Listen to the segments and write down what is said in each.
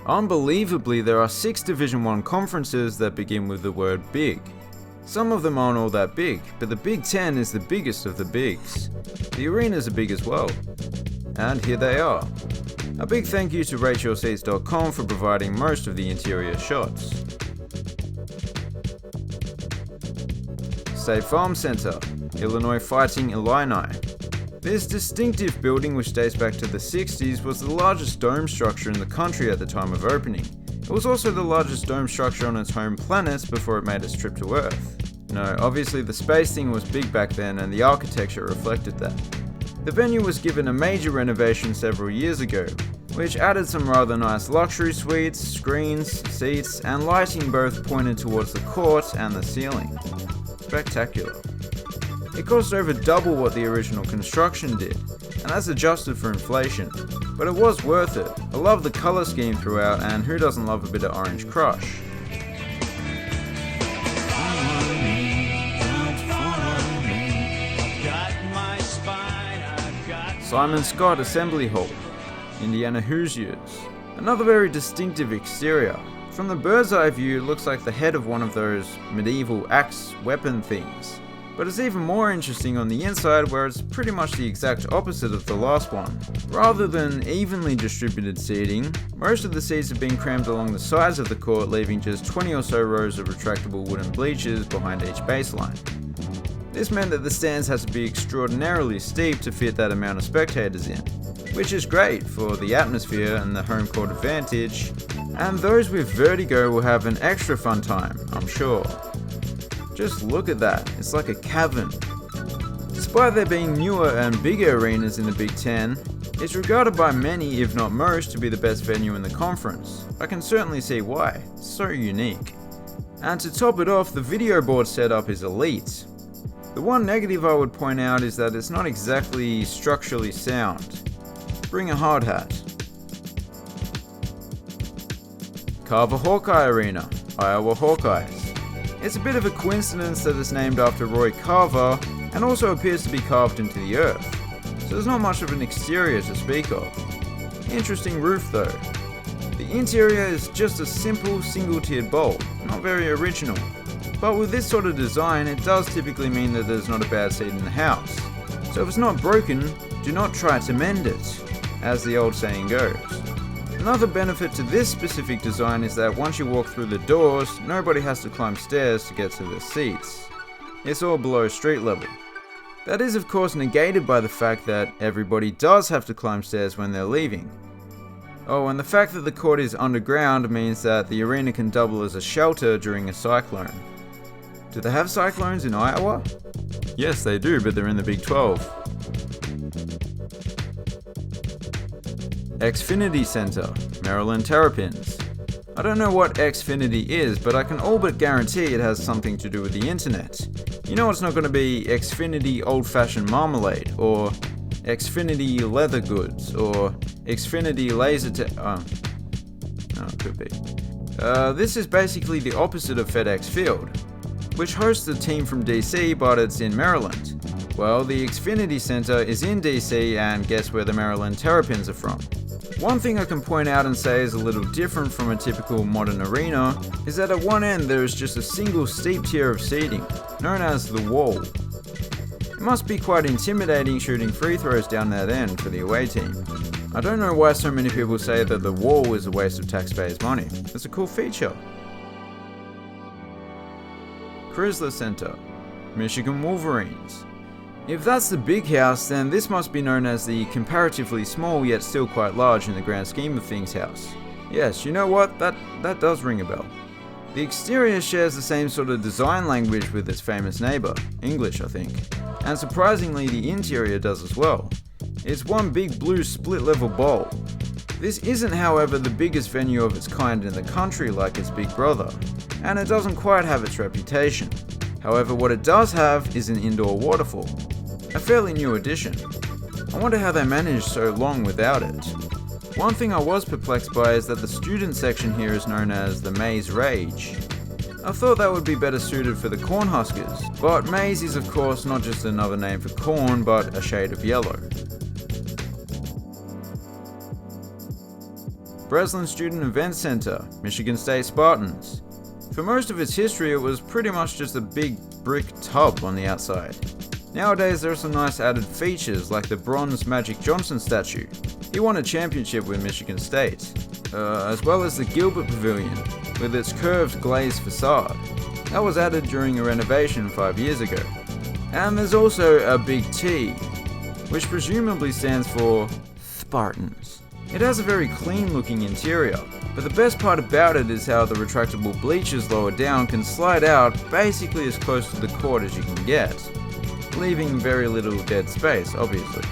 Unbelievably, there are 6 Division 1 conferences that begin with the word big. Some of them aren't all that big, but the Big Ten is the biggest of the bigs. The arenas are big as well. And here they are. A big thank you to rateyourseats.com for providing most of the interior shots. State Farm Center, Illinois Fighting Illini. This distinctive building, which dates back to the 60s, was the largest dome structure in the country at the time of opening. It was also the largest dome structure on its home planet before it made its trip to Earth. No, obviously the space thing was big back then and the architecture reflected that. The venue was given a major renovation several years ago, which added some rather nice luxury suites, screens, seats, and lighting both pointed towards the court and the ceiling. Spectacular. It cost over double what the original construction did, and that's adjusted for inflation, but it was worth it. I love the colour scheme throughout, and who doesn't love a bit of Orange Crush? Simon Skjodt Assembly Hall, Indiana Hoosiers. Another very distinctive exterior. From the bird's eye view, it looks like the head of one of those medieval axe weapon things. But it's even more interesting on the inside, where it's pretty much the exact opposite of the last one. Rather than evenly distributed seating, most of the seats have been crammed along the sides of the court, leaving just 20 or so rows of retractable wooden bleachers behind each baseline. This meant that the stands had to be extraordinarily steep to fit that amount of spectators in, which is great for the atmosphere and the home court advantage, and those with vertigo will have an extra fun time, I'm sure. Just look at that, it's like a cavern. Despite there being newer and bigger arenas in the Big Ten, it's regarded by many, if not most, to be the best venue in the conference. I can certainly see why, it's so unique. And to top it off, the video board setup is elite. The one negative I would point out is that it's not exactly structurally sound. Bring a hard hat. Carver Hawkeye Arena, Iowa Hawkeyes. It's a bit of a coincidence that it's named after Roy Carver and also appears to be carved into the earth, so there's not much of an exterior to speak of. Interesting roof though. The interior is just a simple single-tiered bowl, not very original. But with this sort of design, it does typically mean that there's not a bad seat in the house. So if it's not broken, do not try to mend it, as the old saying goes. Another benefit to this specific design is that once you walk through the doors, nobody has to climb stairs to get to their seats. It's all below street level. That is of course negated by the fact that everybody does have to climb stairs when they're leaving. Oh, and the fact that the court is underground means that the arena can double as a shelter during a cyclone. Do they have cyclones in Iowa? Yes, they do, but they're in the Big 12. Xfinity Center, Maryland Terrapins. I don't know what Xfinity is, but I can all but guarantee it has something to do with the internet. You know it's not going to be Xfinity old-fashioned marmalade, or Xfinity leather goods, or Xfinity laser no, it could be. This is basically the opposite of FedEx Field, which hosts a team from DC, but it's in Maryland. Well, the Xfinity Center is in DC, and guess where the Maryland Terrapins are from? One thing I can point out and say is a little different from a typical modern arena is that at one end there is just a single steep tier of seating, known as the wall. It must be quite intimidating shooting free throws down that end for the away team. I don't know why so many people say that the wall is a waste of taxpayers' money. It's a cool feature. Chrysler Center, Michigan Wolverines. If that's the big house, then this must be known as the comparatively small yet still quite large in the grand scheme of things house. Yes, you know what, that does ring a bell. The exterior shares the same sort of design language with its famous neighbor, English I think, and surprisingly the interior does as well. It's one big blue split level bowl. This isn't however the biggest venue of its kind in the country like its big brother, and it doesn't quite have its reputation. However, what it does have is an indoor waterfall, a fairly new addition. I wonder how they managed so long without it. One thing I was perplexed by is that the student section here is known as the Maize Rage. I thought that would be better suited for the Cornhuskers, but maize is of course not just another name for corn, but a shade of yellow. Breslin Student Event Center, Michigan State Spartans. For most of its history, it was pretty much just a big brick tub on the outside. Nowadays, there are some nice added features like the bronze Magic Johnson statue. He won a championship with Michigan State, as well as the Gilbert Pavilion with its curved glazed facade. That was added during a renovation 5 years ago. And there's also a big T, which presumably stands for Spartans. It has a very clean looking interior, but the best part about it is how the retractable bleachers lower down can slide out basically as close to the court as you can get, leaving very little dead space, obviously.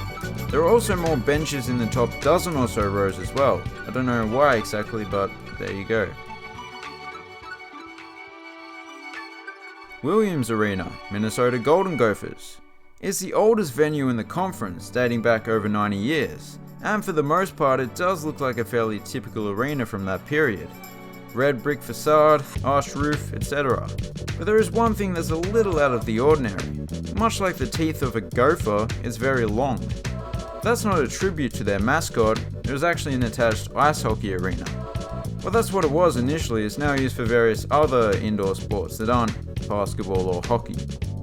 There are also more benches in the top dozen or so rows as well. I don't know why exactly, but there you go. Williams Arena, Minnesota Golden Gophers. It's the oldest venue in the conference, dating back over 90 years, and for the most part it does look like a fairly typical arena from that period. Red brick facade, arched roof, etc. But there is one thing that's a little out of the ordinary. Much like the teeth of a gopher, it's very long. That's not a tribute to their mascot, it was actually an attached ice hockey arena. Well, that's what it was initially. It's now used for various other indoor sports that aren't basketball or hockey.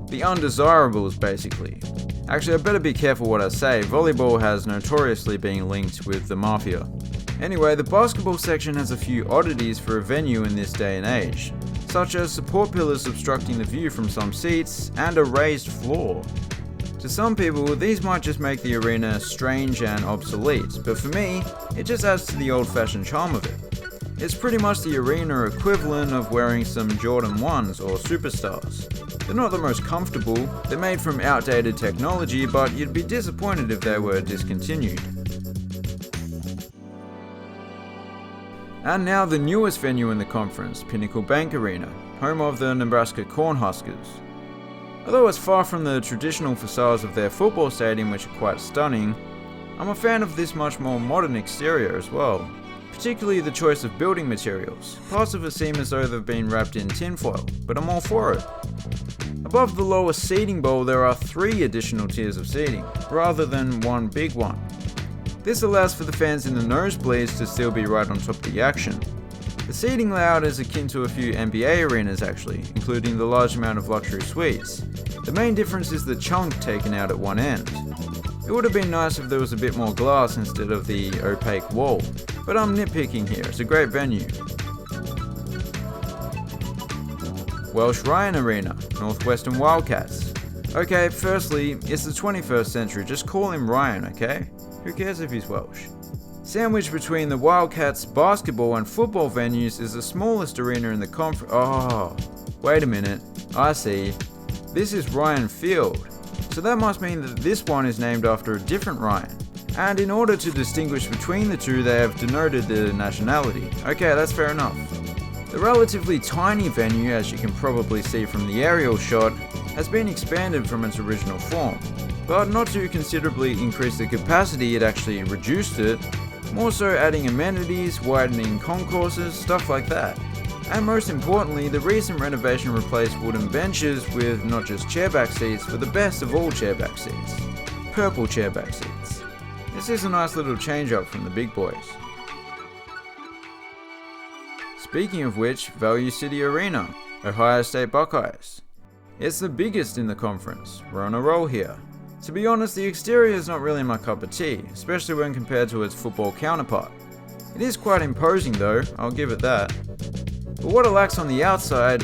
The undesirables, basically. Actually, I better be careful what I say. Volleyball has notoriously been linked with the mafia. Anyway, the basketball section has a few oddities for a venue in this day and age, such as support pillars obstructing the view from some seats and a raised floor. To some people, these might just make the arena strange and obsolete, but for me, it just adds to the old-fashioned charm of it. It's pretty much the arena equivalent of wearing some Jordan 1s or Superstars. They're not the most comfortable, they're made from outdated technology, but you'd be disappointed if they were discontinued. And now the newest venue in the conference, Pinnacle Bank Arena, home of the Nebraska Cornhuskers. Although it's far from the traditional facades of their football stadium, which are quite stunning, I'm a fan of this much more modern exterior as well. Particularly the choice of building materials. Parts of it seem as though they've been wrapped in tinfoil, but I'm all for it. Above the lowest seating bowl there are 3 additional tiers of seating, rather than one big one. This allows for the fans in the nosebleeds to still be right on top of the action. The seating layout is akin to a few NBA arenas actually, including the large amount of luxury suites. The main difference is the chunk taken out at one end. It would have been nice if there was a bit more glass instead of the opaque wall, but I'm nitpicking here, it's a great venue. Welsh Ryan Arena, Northwestern Wildcats. Okay, firstly, it's the 21st century, just call him Ryan, okay? Who cares if he's Welsh? Sandwiched between the Wildcats basketball and football venues is the smallest arena in the conference. Oh, wait a minute, I see. This is Ryan Field. So that must mean that this one is named after a different Ryan. And in order to distinguish between the two, they have denoted the nationality. Okay, that's fair enough. The relatively tiny venue, as you can probably see from the aerial shot, has been expanded from its original form. But not to considerably increase the capacity, it actually reduced it, more so adding amenities, widening concourses, stuff like that. And most importantly, the recent renovation replaced wooden benches with not just chairback seats, but the best of all chairback seats. Purple chairback seats. This is a nice little change up from the big boys. Speaking of which, Value City Arena, Ohio State Buckeyes. It's the biggest in the conference, we're on a roll here. To be honest, the exterior is not really my cup of tea, especially when compared to its football counterpart. It is quite imposing though, I'll give it that. But what it lacks on the outside,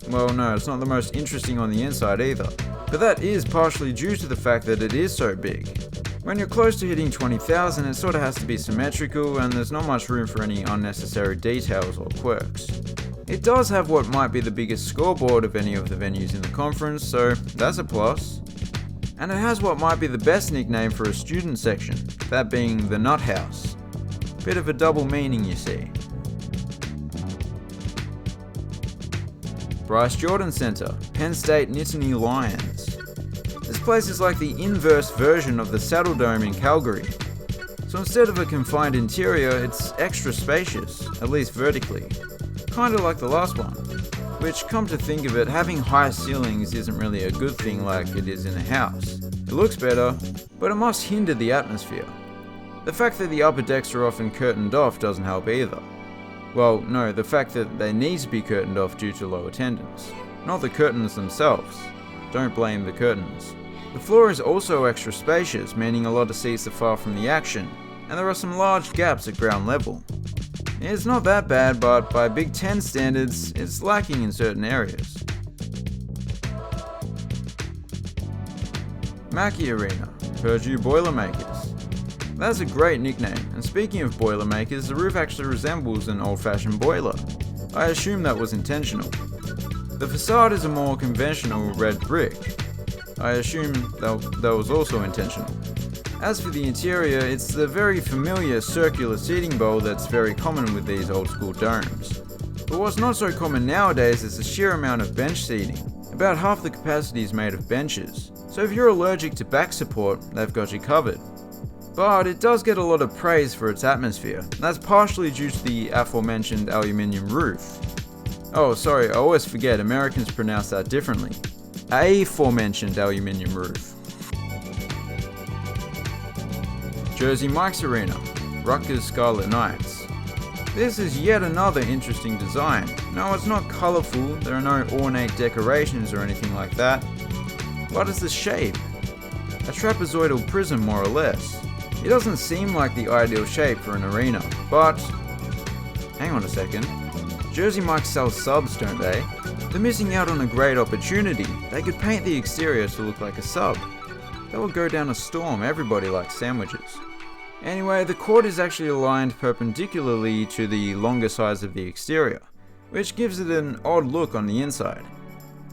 well no, it's not the most interesting on the inside either. But that is partially due to the fact that it is so big. When you're close to hitting 20,000, it sort of has to be symmetrical and there's not much room for any unnecessary details or quirks. It does have what might be the biggest scoreboard of any of the venues in the conference, so that's a plus. And it has what might be the best nickname for a student section, that being the Nut House. Bit of a double meaning, you see. Bryce Jordan Center, Penn State Nittany Lions. This place is like the inverse version of the Saddle Dome in Calgary. So instead of a confined interior, it's extra spacious, at least vertically. Kinda like the last one. Which, come to think of it, having high ceilings isn't really a good thing like it is in a house. It looks better, but it must hinder the atmosphere. The fact that the upper decks are often curtained off doesn't help either. Well, no, the fact that they need to be curtained off due to low attendance, not the curtains themselves. Don't blame the curtains. The floor is also extra spacious, meaning a lot of seats are far from the action, and there are some large gaps at ground level. It's not that bad, but by Big Ten standards, it's lacking in certain areas. Mackey Arena, Purdue Boilermakers. That's a great nickname, and speaking of Boilermakers, the roof actually resembles an old-fashioned boiler. I assume that was intentional. The facade is a more conventional red brick. I assume that was also intentional. As for the interior, it's the very familiar circular seating bowl that's very common with these old school domes. But what's not so common nowadays is the sheer amount of bench seating. About half the capacity is made of benches, so if you're allergic to back support, they've got you covered. But it does get a lot of praise for its atmosphere, and that's partially due to the aforementioned aluminium roof. Oh, sorry, I always forget Americans pronounce that differently. Aforementioned aluminium roof. Jersey Mike's Arena, Rutgers Scarlet Knights. This is yet another interesting design. No, it's not colourful, there are no ornate decorations or anything like that. What is the shape? A trapezoidal prism, more or less. It doesn't seem like the ideal shape for an arena, but... hang on a second. Jersey Mike's sell subs, don't they? They're missing out on a great opportunity. They could paint the exterior to look like a sub. That would go down a storm, everybody likes sandwiches. Anyway, the court is actually aligned perpendicularly to the longer sides of the exterior, which gives it an odd look on the inside.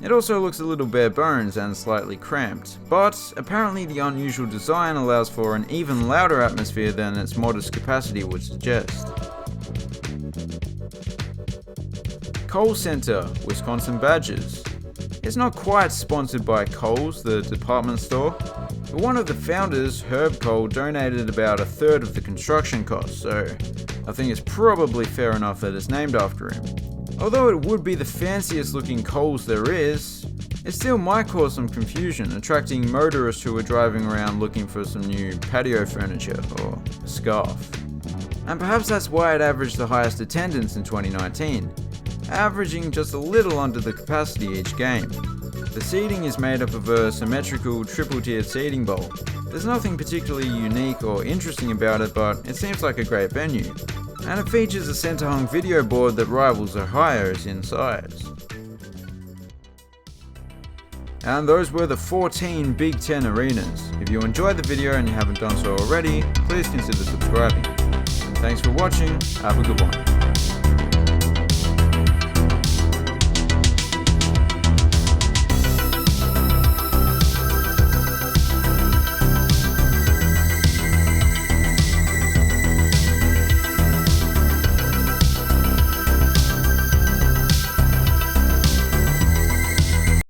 It also looks a little bare bones and slightly cramped, but apparently the unusual design allows for an even louder atmosphere than its modest capacity would suggest. Kohl Center, Wisconsin Badgers. It's not quite sponsored by Kohl's, the department store, but one of the founders, Herb Kohl, donated about a third of the construction costs, so I think it's probably fair enough that it's named after him. Although it would be the fanciest looking Kohl's there is, it still might cause some confusion, attracting motorists who are driving around looking for some new patio furniture or a scarf. And perhaps that's why it averaged the highest attendance in 2019, averaging just a little under the capacity each game. The seating is made up of a symmetrical triple-tiered seating bowl. There's nothing particularly unique or interesting about it, but it seems like a great venue. And it features a center-hung video board that rivals Ohio's in size. And those were the 14 Big Ten arenas. If you enjoyed the video and you haven't done so already, please consider subscribing. Thanks for watching, have a good one.